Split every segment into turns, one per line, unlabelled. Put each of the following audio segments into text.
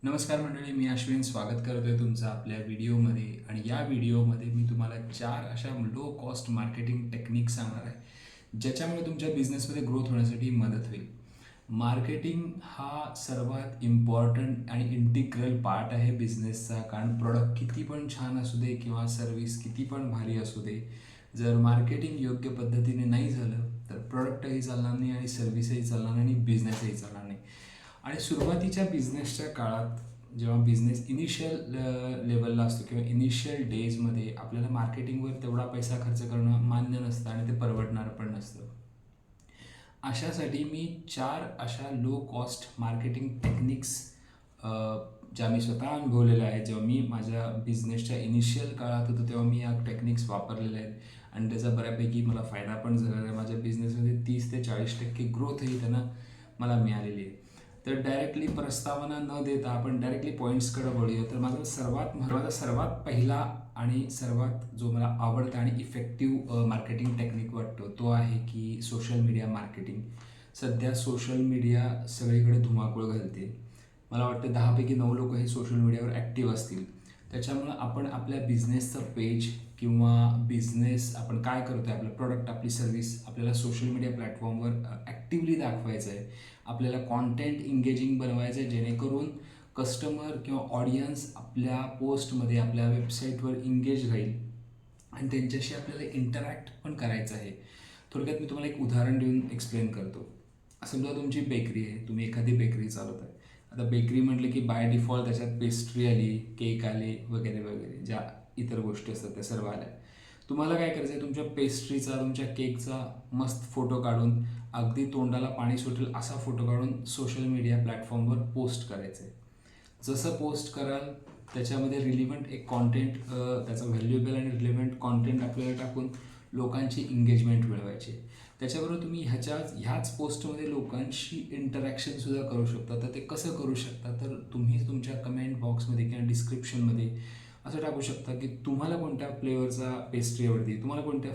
नमस्कार मंडळी, मी अश्विन स्वागत करतोय तुमचं आपल्या व्हिडिओमध्ये. आणि या व्हिडिओमध्ये मी तुम्हाला 4 अशा लो कॉस्ट मार्केटिंग टेक्निक सांगणार आहे, ज्याच्यामुळे तुमच्या बिझनेसमध्ये ग्रोथ होण्यासाठी मदत होईल. मार्केटिंग हा सर्वात इम्पॉर्टंट आणि इंटिग्रल पार्ट आहे बिझनेसचा. कारण प्रोडक्ट किती पण छान असू दे किंवा सर्व्हिस किती पण भारी असू दे, जर मार्केटिंग योग्य पद्धतीने नाही झालं तर प्रोडक्टही चालणार नाही आणि सर्व्हिसही चालणार नाही आणि बिझनेसही चालणार नाही. आणि सुरुवातीच्या बिझनेसच्या काळात जेव्हा बिझनेस इनिशियल लेवलला असतो किंवा इनिशियल डेजमध्ये आपल्याला मार्केटिंगवर तेवढा पैसा खर्च करणं मान्य नसतं आणि ते परवडणार पण नसतं. अशासाठी मी 4 अशा लो कॉस्ट मार्केटिंग टेक्निक्स ज्या मी स्वतः अनुभवलेल्या आहेत. जेव्हा मी माझ्या बिझनेसच्या इनिशियल काळात होतो तेव्हा मी या टेक्निक्स वापरलेल्या आहेत आणि त्याचा बऱ्यापैकी मला फायदा पण झालेला आहे. माझ्या बिझनेसमध्ये 30 ते 40% ग्रोथही त्यांना मला मिळालेली आहे. तर डायरेक्टली प्रस्तावना न देता आपण डायरेक्टली पॉईंट्सकडे वळूया. तर माझा सर्वात पहिला आणि सर्वात जो मला आवडता आणि इफेक्टिव्ह मार्केटिंग टेक्निक वाटतो तो आहे की सोशल मीडिया मार्केटिंग. सध्या सोशल मीडिया सगळीकडे धुमाकूळ घालते. मला वाटतं 10पैकी 9 लोक हे सोशल मीडियावर ॲक्टिव्ह असतील. त्याच्यामुळं आपण आपल्या बिझनेसचं पेज किंवा बिझनेस आपण काय करतो आहे, आपलं प्रोडक्ट, आपली सर्व्हिस आपल्याला सोशल मीडिया प्लॅटफॉर्मवर ॲक्टिव्हली दाखवायचं आहे. आपल्याला कॉन्टेंट इंगेजिंग बनवायचं आहे, जेणेकरून कस्टमर किंवा ऑडियन्स आपल्या पोस्टमध्ये, आपल्या वेबसाईटवर इंगेज राहील आणि त्यांच्याशी आपल्याला इंटरॅक्ट पण करायचं आहे. थोडक्यात मी तुम्हाला एक उदाहरण देऊन एक्सप्लेन करतो. समजा तुमची बेकरी आहे, तुम्ही एखादी बेकरी चालवत आहे. आता बेकरी म्हटलं की बाय डिफॉल्ट त्याच्यात पेस्ट्री आली, केक आले वगैरे वगैरे, ज्या इतर गोष्टी असतात त्या सर्व आल्या. तुम्हाला काय करायचं आहे, तुमच्या पेस्ट्रीचा, तुमच्या केकचा मस्त फोटो काढून, अगदी तोंडाला पाणी सुटेल असा फोटो काढून सोशल मीडिया प्लॅटफॉर्मवर पोस्ट करायचं आहे. जसं पोस्ट कराल त्याच्यामध्ये रिलिव्हंट एक कॉन्टेंट, त्याचा व्हॅल्युएबल आणि रिलिव्हंट कॉन्टेंट आपल्याला टाकून लोकांची एंगेजमेंट मिळवायची. त्याच्याबरोबर तुम्ही ह्याच पोस्टमध्ये लोकांशी इंटरॅक्शनसुद्धा करू शकता. तर ते कसं करू शकता, तर तुम्ही तुमच्या कमेंट बॉक्समध्ये किंवा डिस्क्रिप्शनमध्ये असं टाकू शकता की तुम्हाला कोणत्या फ्लेवरचा पेस्ट्री आवडते, तुम्हाला कोणत्या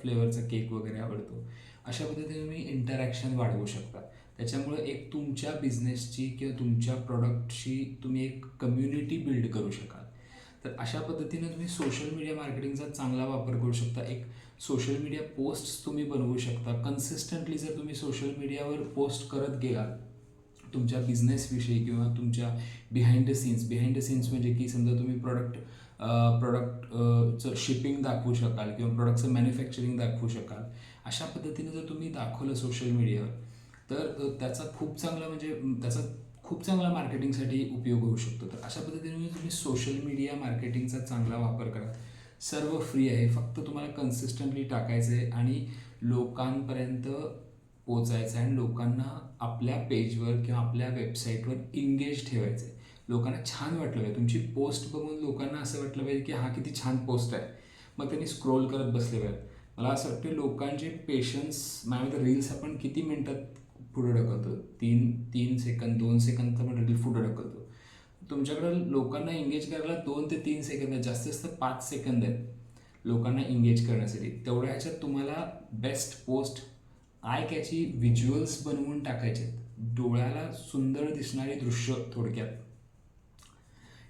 फ्लेवरचा केक वगैरे आवडतो. अशा पद्धतीने तुम्ही इंटरॅक्शन वाढवू शकता. त्याच्यामुळे एक तुमच्या बिझनेसची किंवा तुमच्या प्रॉडक्टची तुम्ही एक कम्युनिटी बिल्ड करू शकाल. तर अशा पद्धतीने तुम्ही सोशल मीडिया मार्केटिंगचा चांगला वापर करू शकता. एक सोशल मीडिया पोस्ट्स तुम्ही बनवू शकता. कन्सिस्टंटली जर तुम्ही सोशल मीडियावर पोस्ट करत गेलात तुमच्या बिझनेसविषयी किंवा तुमच्या बिहाइंड द सीन्स म्हणजे की समजा तुम्ही प्रोडक्टचं शिपिंग दाखवू शकाल किंवा प्रोडक्टचं मॅन्युफॅक्चरिंग दाखवू शकाल. अशा पद्धतीने जर तुम्ही दाखवलं सोशल मीडियावर तर त्याचा खूप चांगला मार्केटिंगसाठी उपयोग होऊ शकतो. तर अशा पद्धतीने तुम्ही सोशल मीडिया मार्केटिंगचा चांगला वापर करा. सर्व फ्री आहे, फक्त तुम्हाला कन्सिस्टंटली टाकायचं आहे आणि लोकांपर्यंत पोचायचं आहे आणि लोकांना आपल्या पेजवर किंवा आपल्या वेबसाईटवर इंगेज ठेवायचं आहे. लोकांना छान वाटलं पाहिजे. तुमची पोस्ट बघून लोकांना असं वाटलं पाहिजे की हा किती छान पोस्ट आहे. मग त्यांनी स्क्रोल करत बसले पाहिजे. मला असं वाटतं लोकांचे पेशन्स, माझ्या रील्स आपण किती मिनटात पुढे ढकलतो, 3 सेकंद 2 सेकंद पण रील पुढे ढकलतो. तुमच्याकडं लोकांना एंगेज करायला 2 ते 3 सेकंद आहेत, जास्तीत जास्त 5 सेकंद आहेत लोकांना एंगेज करण्यासाठी. तेवढ्या ह्याच्यात तुम्हाला best post, I catchy visuals बनवून टाकायचे आहेत. डोळ्याला सुंदर दिसणारे दृश्य थोडक्यात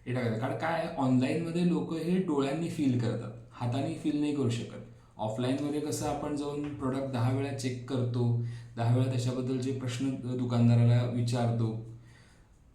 हे टाकायचं. कारण काय आहे, ऑनलाईनमध्ये लोक हे डोळ्यांनी फील करतात, हाताने फील नाही करू शकत. ऑफलाईनमध्ये कसं आपण जाऊन प्रोडक्ट 10 वेळा चेक करतो, 10 वेळा त्याच्याबद्दलचे प्रश्न दुकानदाराला विचारतो,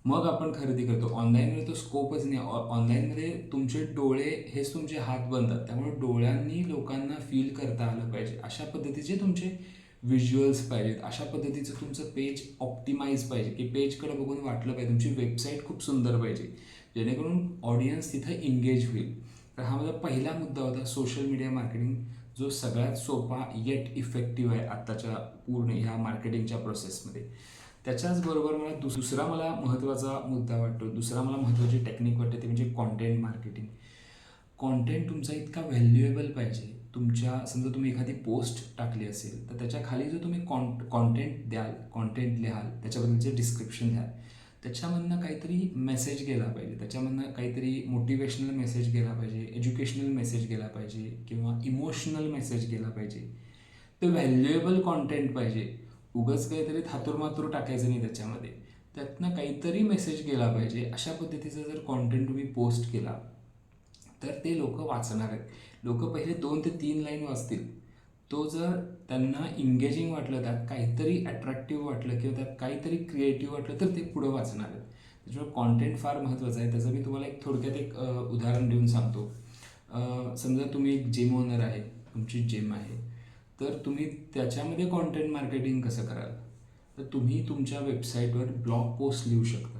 मग आपण खरेदी करतो. ऑनलाईनमध्ये तो स्कोपच नाही. ऑनलाईनमध्ये तुमचे डोळे हेच तुमचे हात बनतात. त्यामुळे डोळ्यांनी लोकांना फील करता आलं पाहिजे. अशा पद्धतीचे तुमचे व्हिज्युअल्स पाहिजेत. अशा पद्धतीचं तुमचं पेज ऑप्टिमाइज पाहिजे की पेजकडे बघून वाटलं पाहिजे. तुमची वेबसाईट खूप सुंदर पाहिजे, जेणेकरून ऑडियन्स तिथं एंगेज होईल. तर हा माझा पहिला मुद्दा होता, सोशल मीडिया मार्केटिंग, जो सगळ्यात सोपा येट इफेक्टिव्ह आहे आत्ताच्या पूर्ण ह्या मार्केटिंगच्या प्रोसेसमध्ये. त्याच्याचबरोबर मला महत्त्वाचा मुद्दा वाटतो, मला महत्त्वाची टेक्निक वाटते ते म्हणजे कॉन्टेंट मार्केटिंग. कॉन्टेंट तुमचा इतका व्हॅल्युएबल पाहिजे. समजा तुम्ही एखादी पोस्ट टाकली असेल तर त्याच्या खाली जो तुम्ही कॉन्टेंट लिहाल, त्याच्याबद्दलचे डिस्क्रिप्शन द्याल, त्याच्यामधनं काहीतरी मेसेज गेला पाहिजे, त्याच्यामधनं काहीतरी मोटिवेशनल मेसेज गेला पाहिजे, एज्युकेशनल मेसेज गेला पाहिजे किंवा इमोशनल मेसेज गेला पाहिजे. ते व्हॅल्युएबल कॉन्टेंट पाहिजे. उगाच काहीतरी थातुरमातुर टाकायचं नाही त्याच्यामध्ये. त्यातनं काहीतरी मेसेज गेला पाहिजे अशा पद्धतीचा जर कॉन्टेंट तुम्ही पोस्ट केला तर ते लोक वाचणार आहेत. लोक पहिले 2 ते 3 लाईन वाचतील. तो जर त्यांना इंगेजिंग वाटलं, त्यात काहीतरी अट्रॅक्टिव्ह वाटलं किंवा त्यात काहीतरी क्रिएटिव्ह वाटलं तर ते पुढं वाचणार आहेत. त्याच्यामुळे कॉन्टेंट फार महत्त्वाचं आहे. त्याचं मी तुम्हाला एक थोडक्यात एक उदाहरण देऊन सांगतो. समजा तुम्ही एक जिम ओनर आहे, तुमची जिम आहे, तर तुम्ही त्याच्यामध्ये कॉन्टेंट मार्केटिंग कसं कराल? तर तुम्ही तुमच्या वेबसाईटवर ब्लॉग पोस्ट लिहू शकता.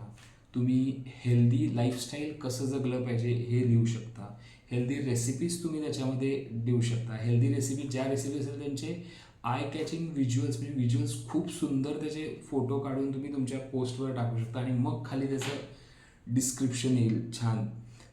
तुम्ही हेल्दी लाईफस्टाईल कसं जगलं पाहिजे हे लिहू शकता. हेल्दी रेसिपीज तुम्ही त्याच्यामध्ये देऊ शकता. हेल्दी रेसिपी, ज्या रेसिपी असेल त्यांचे आय कॅचिंग व्हिज्युअल्स, म्हणजे व्हिज्युअल्स खूप सुंदर त्याचे फोटो काढून तुम्ही तुमच्या पोस्टवर टाकू शकता आणि मग खाली त्याचं डिस्क्रिप्शन येईल छान.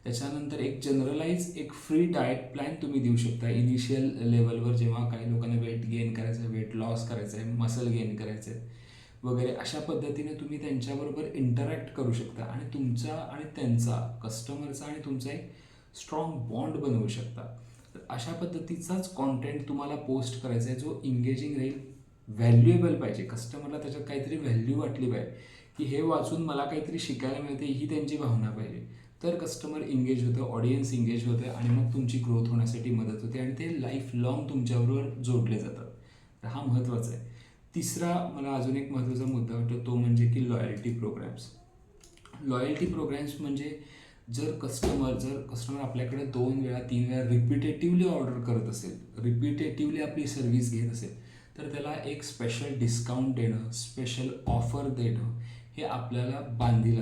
त्याच्यानंतर एक जनरलाइज एक फ्री डाएट प्लॅन तुम्ही देऊ शकता इनिशियल लेवलवर, जेव्हा काही लोकांना वेट गेन करायचं आहे, वेट लॉस करायचं आहे, मसल गेन करायचं आहे वगैरे. अशा पद्धतीने तुम्ही त्यांच्याबरोबर इंटरॅक्ट करू शकता आणि तुमचा आणि त्यांचा, कस्टमरचा आणि तुमचा एक स्ट्रॉंग बॉन्ड बनवू शकता. तर अशा पद्धतीचाच कॉन्टेंट तुम्हाला पोस्ट करायचा आहे जो इंगेजिंग राहील, व्हॅल्युएबल पाहिजे. कस्टमरला त्याच्यात काहीतरी व्हॅल्यू वाटली पाहिजे की हे वाचून मला काहीतरी शिकायला मिळते, ही त्यांची भावना पाहिजे. तर कस्टमर इंगेज होतं, ऑडियन्स इंगेज होतं आणि मग तुमची ग्रोथ होण्यासाठी मदत होते आणि ते लाईफ लाँग तुमच्याबरोबर जोडले जातात. तर हा महत्त्वाचा आहे. तिसरा मला अजून एक महत्त्वाचा मुद्दा वाटतो, तो म्हणजे की लॉयल्टी प्रोग्रॅम्स. लॉयल्टी प्रोग्रॅम्स म्हणजे जर कस्टमर आपल्याकडे 2 वेळा 3 वेळा रिपिटेटिव्हली ऑर्डर करत असेल, रिपिटेटिव्हली आपली सर्व्हिस घेत असेल, तर त्याला एक स्पेशल डिस्काउंट देणं, स्पेशल ऑफर देणं हे आपल्याला बांधील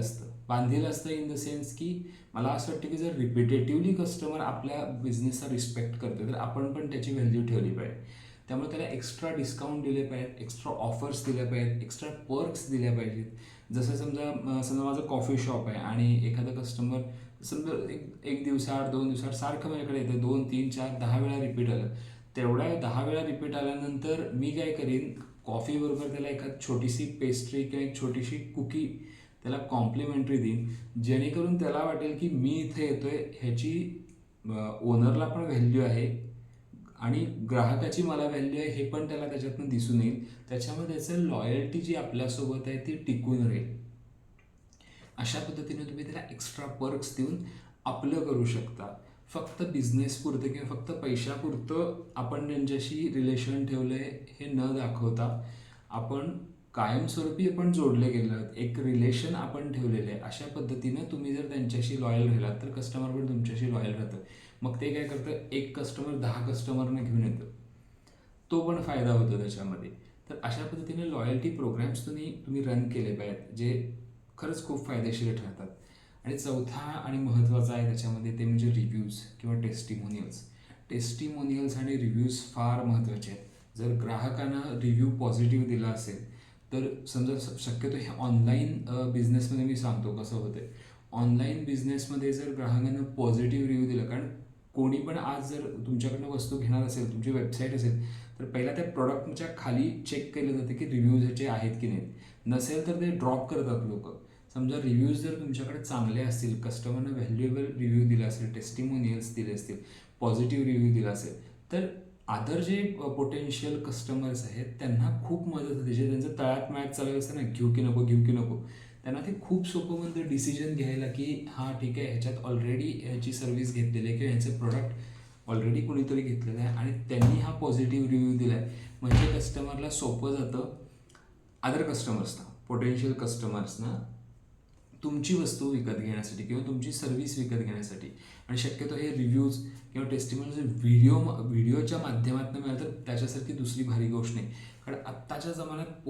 असतं इन द सेन्स की मला असं वाटतं की जर रिपिटेटिव्हली कस्टमर आपल्या बिझनेसचा रिस्पेक्ट करतो तर आपण पण त्याची व्हॅल्यू ठेवली पाहिजे. त्यामुळे त्याला एक्स्ट्रा डिस्काउंट दिले पाहिजेत, एक्स्ट्रा ऑफर्स दिल्या पाहिजेत, एक्स्ट्रा पर्क्स दिल्या पाहिजेत. जसं समजा माझं कॉफी शॉप आहे आणि एखादा कस्टमर समजा एक दिवसाआड 2 दिवसाआड सारखं माझ्याकडे येतं, 2 3 4 10 वेळा रिपीट आलं. तेवढ्या 10 वेळा रिपीट आल्यानंतर मी काय करीन, कॉफीबरोबर त्याला एखादी छोटीशी पेस्ट्री किंवा एक छोटीशी कुकी त्याला कॉम्प्लिमेंटरी देईन, जेणेकरून त्याला वाटेल की मी इथे येतोय ह्याची ओनरला पण व्हॅल्यू आहे आणि ग्राहकाची मला व्हॅल्यू आहे हे पण त्याला त्याच्यातून दिसून येईल. त्याच्यामुळे त्याचं लॉयल्टी जी आपल्यासोबत आहे ती टिकून राहील. अशा पद्धतीने तुम्ही त्याला एक्स्ट्रा पर्क्स देऊन आपलं करू शकता. फक्त बिझनेसपुरतं किंवा फक्त पैशापुरतं आपण त्यांच्याशी रिलेशन ठेवलं आहे हे न दाखवता आपण कायमस्वरूपी आपण जोडले गेलो आहोत, एक रिलेशन आपण ठेवलेलं आहे. अशा पद्धतीनं तुम्ही जर त्यांच्याशी लॉयल राहिलात तर कस्टमर पण तुमच्याशी लॉयल राहतं. मग ते काय करतं, एक कस्टमर 10 कस्टमरनं घेऊन येतं, तो पण फायदा होतो त्याच्यामध्ये. तर अशा पद्धतीने लॉयल्टी प्रोग्रॅम्स तुम्ही रन केले पाहिजेत जे खरंच खूप फायदेशीर ठरतात. आणि चौथा आणि महत्त्वाचा आहे त्याच्यामध्ये ते म्हणजे रिव्ह्यूज किंवा टेस्टिमोनियल्स आणि रिव्ह्यूज फार महत्त्वाचे आहेत. जर ग्राहकांना रिव्ह्यू पॉझिटिव्ह दिला असेल तर समजा शक्यतो हे ऑनलाईन बिझनेसमध्ये मी सांगतो कसं होतं. ऑनलाईन बिझनेसमध्ये जर ग्राहकांना पॉझिटिव्ह रिव्ह्यू दिला, कारण कोणी पण आज जर तुमच्याकडनं वस्तू घेणार असेल, तुमची वेबसाईट असेल, तर पहिला त्या प्रॉडक्टच्या खाली चेक केलं जातं की रिव्ह्यूज ह्याचे आहेत की नाहीत. नसेल तर ते ड्रॉप करतात लोक. समजा रिव्ह्यूज जर तुमच्याकडे चांगले असतील, कस्टमरनं व्हॅल्युएबल रिव्ह्यू दिला असेल, टेस्टिमोनियल्स दिले असतील, पॉझिटिव्ह रिव्ह्यू दिला असेल, तर अदर जे पोटेन्शियल कस्टमर्स आहेत त्यांना खूप मदत होते. जे त्यांचं तळ्यात मळ्यात चालू असतं ना, घेऊ की नको, त्यांना ते खूप सोपं म्हणतं डिसिजन घ्यायला की हां ठीक आहे, ह्याच्यात ऑलरेडी ह्याची सर्व्हिस घेतलेली आहे किंवा ह्याचं प्रोडक्ट ऑलरेडी कोणीतरी घेतलेलं आहे आणि त्यांनी हा पॉझिटिव्ह रिव्ह्यू दिला आहे. म्हणजे कस्टमरला सोपं जातं, अदर कस्टमर्सना, पोटेन्शियल कस्टमर्सना तुमची वस्तू विकत घेण्यासाठी किंवा तुमची सर्व्हिस विकत घेण्यासाठी. आणि शक्यतो हे रिव्ह्यूज किंवा टेस्टिमोनियल्स व्हिडिओच्या माध्यमातून मिळालं तर त्याच्यासारखी दुसरी भारी गोष्ट नाही. कारण आत्ताच्या जमान्यात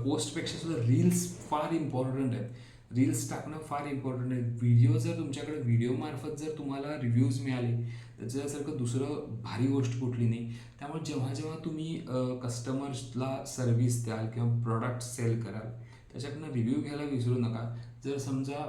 पोस्टपेक्षा सुद्धा रील्स फार इम्पॉर्टंट आहेत. रील्स टाकणं फार इम्पॉर्टंट आहे. व्हिडिओ जर तुमच्याकडे व्हिडिओमार्फत जर तुम्हाला रिव्ह्यूज मिळाले त्याच्यासारखं दुसरं भारी गोष्ट कुठली नाही. त्यामुळे जेव्हा तुम्ही कस्टमर्सला सर्व्हिस द्याल किंवा प्रॉडक्ट सेल कराल त्याच्याकडनं रिव्ह्यू घ्यायला विसरू नका. जर समजा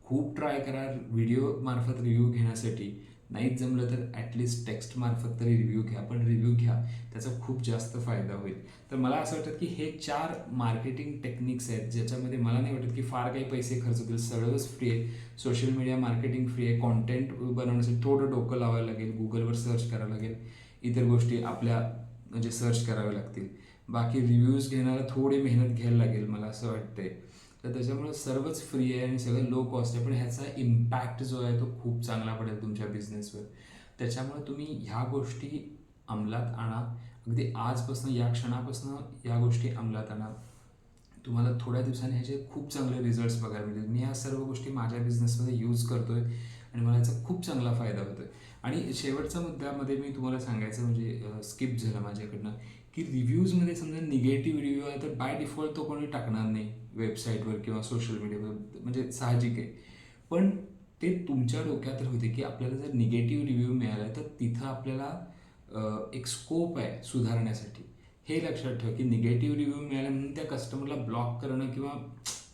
खूप ट्राय करा व्हिडिओमार्फत रिव्ह्यू घेण्यासाठी, नाहीच जमलं तर ॲटलिस्ट टेक्स्टमार्फत तरी रिव्ह्यू घ्या, पण रिव्ह्यू घ्या, त्याचा खूप जास्त फायदा होईल. तर मला असं वाटतं की हे 4 मार्केटिंग टेक्निक्स आहेत ज्याच्यामध्ये मला नाही वाटत की फार काही पैसे खर्च होतील. सगळंच फ्री आहे. सोशल मीडिया मार्केटिंग फ्री आहे. कॉन्टेंट बनवण्यासाठी थोडं डोकं लावायला लागेल, गुगलवर सर्च करावं लागेल, इतर गोष्टी आपल्या सर्च कराव्या लागतील. बाकी रिव्ह्यूज घेण्याला थोडी मेहनत घ्यायला लागेल मला असं वाटतंय. तर त्याच्यामुळं सर्वच फ्री आहे आणि सगळं लो कॉस्ट आहे, पण ह्याचा इम्पॅक्ट जो आहे तो खूप चांगला पडेल तुमच्या बिझनेसवर. त्याच्यामुळे तुम्ही ह्या गोष्टी अंमलात आणा. अगदी आजपासून या क्षणापासून या गोष्टी अंमलात आणा. तुम्हाला थोड्या दिवसांनी ह्याचे खूप चांगले रिझल्ट्स बघायला मिळतील. मी ह्या सर्व गोष्टी माझ्या बिझनेसमध्ये यूज करतोय आणि मला याचा खूप चांगला फायदा होतोय. आणि शेवटच्या मुद्द्यामध्ये मी तुम्हाला सांगायचं म्हणजे स्किप झालं माझ्याकडनं, की रिव्ह्यूजमध्ये समजा निगेटिव्ह रिव्ह्यू आहे तर बाय डिफॉल्ट तो कोणी टाकणार नाही वेबसाईटवर किंवा सोशल मीडियावर, म्हणजे साहजिक आहे. पण ते तुमच्या डोक्यात होते की आपल्याला जर निगेटिव्ह रिव्ह्यू मिळाला तर तिथं आपल्याला एक स्कोप आहे सुधारण्यासाठी. हे लक्षात ठेवा की निगेटिव्ह रिव्ह्यू मिळाला म्हणून त्या कस्टमरला ब्लॉक करणं किंवा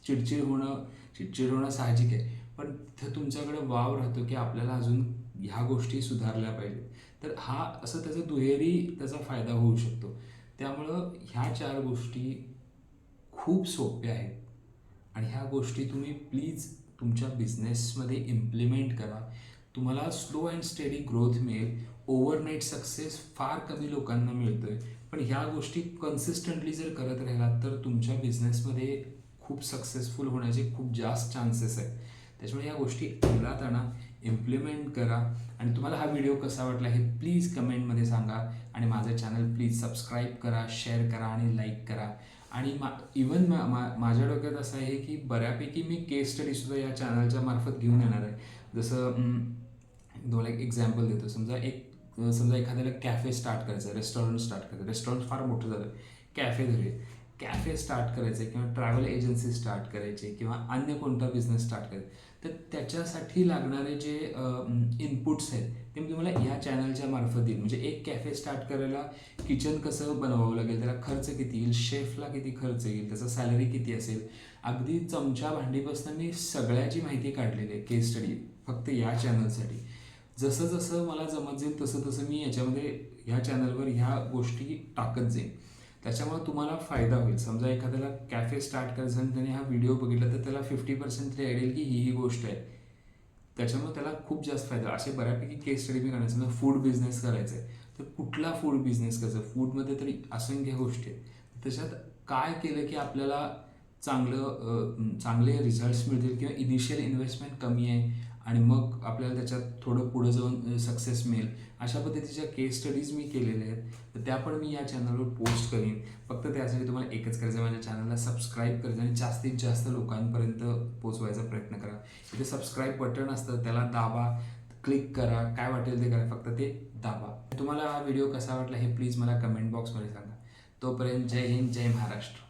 चिडचिड होणं साहजिक आहे. पण तिथं तुमच्याकडे वाव राहतो की आपल्याला अजून ह्या गोष्टी सुधारल्या पाहिजेत. तर हा असं त्याचा दुहेरी त्याचा फायदा होऊ शकतो. त्यामुळं ह्या 4 गोष्टी खूप सोप्या आहेत आणि ह्या गोष्टी तुम्ही प्लीज तुमच्या बिझनेसमध्ये इम्प्लिमेंट करा. तुम्हाला स्लो अँड स्टेडी ग्रोथ मिळेल. ओव्हरनाईट सक्सेस फार कमी लोकांना मिळतोय. पण ह्या गोष्टी कन्सिस्टंटली जर करत राहिलात तर तुमच्या बिझनेसमध्ये खूप सक्सेसफुल होण्याचे खूप जास्त चान्सेस आहेत. त्याच्यामुळे ह्या गोष्टी अंमलात आणा, इम्प्लिमेंट करा. आणि तुम्हाला हा व्हिडिओ कसा वाटला हे प्लीज कमेंटमध्ये सांगा. आणि माझं चॅनल प्लीज सबस्क्राईब करा, शेअर करा आणि लाईक करा. आणि इवन माझ्या डोक्यात असं आहे की बऱ्यापैकी मी केस स्टडीसुद्धा या चॅनलच्या मार्फत घेऊन येणार आहे. जसं तुम्हाला एक एक्झाम्पल देतो. समजा एखाद्याला कॅफे स्टार्ट करायचं आहे, रेस्टॉरंट स्टार्ट करायचं, रेस्टॉरंट फार मोठं झालं, कॅफे धरूया. कॅफे स्टार्ट करायचं आहे किंवा ट्रॅव्हल एजन्सी स्टार्ट करायची किंवा अन्य कोणता बिझनेस स्टार्ट करायचा, तर त्याच्यासाठी लागणारे जे इनपुट्स आहेत ते मी तुम्हाला या चॅनलच्या मार्फत देईल. म्हणजे एक कॅफे स्टार्ट करायला किचन कसं बनवावं लागेल, त्याला खर्च किती येईल, शेफला किती खर्च येईल, त्याचा सॅलरी किती असेल, अगदी चमचा भांडीपासून मी सगळ्याची माहिती काढलेली आहे केस स्टडी फक्त या चॅनलसाठी. जसं जसं मला जमत जाईल तसं तसं मी याच्यामध्ये ह्या चॅनलवर ह्या गोष्टी टाकत जाईन. त्याच्यामुळे तुम्हाला फायदा होईल. समजा एखाद्याला कॅफे स्टार्ट करायचं आणि त्याने हा व्हिडिओ बघितला तर त्याला 50% तरी आयडिया येईल की ही गोष्ट आहे. त्याच्यामुळे त्याला खूप जास्त फायदा. असे बऱ्यापैकी केस स्टडी मी करण्याचं. समजा फूड बिझनेस करायचा आहे तर कुठला फूड बिझनेस करायचा, फूडमध्ये तरी असंख्य गोष्टी आहेत. त्याच्यात काय केलं की आपल्याला चांगले रिझल्ट्स मिळतील किंवा इनिशियल इन्व्हेस्टमेंट कमी आहे आणि मग आपल्याला त्याच्यात थोडं पुढं जाऊन सक्सेस मिळेल, अशा पद्धतीच्या केस स्टडीज मी केलेल्या आहेत. तर त्या पण मी या चॅनलवर पोस्ट करीन. फक्त त्यासाठी तुम्हाला एकच करायचं आहे, माझ्या चॅनलला सबस्क्राईब करायचं आणि जास्तीत जास्त लोकांपर्यंत पोचवायचा प्रयत्न करा. इथे सबस्क्राईब बटन असतं, त्याला दाबा, क्लिक करा, काय वाटेल ते करा, फक्त ते दाबा. तुम्हाला हा व्हिडिओ कसा वाटला हे प्लीज मला कमेंट बॉक्समध्ये सांगा. तोपर्यंत जय हिंद, जय महाराष्ट्र.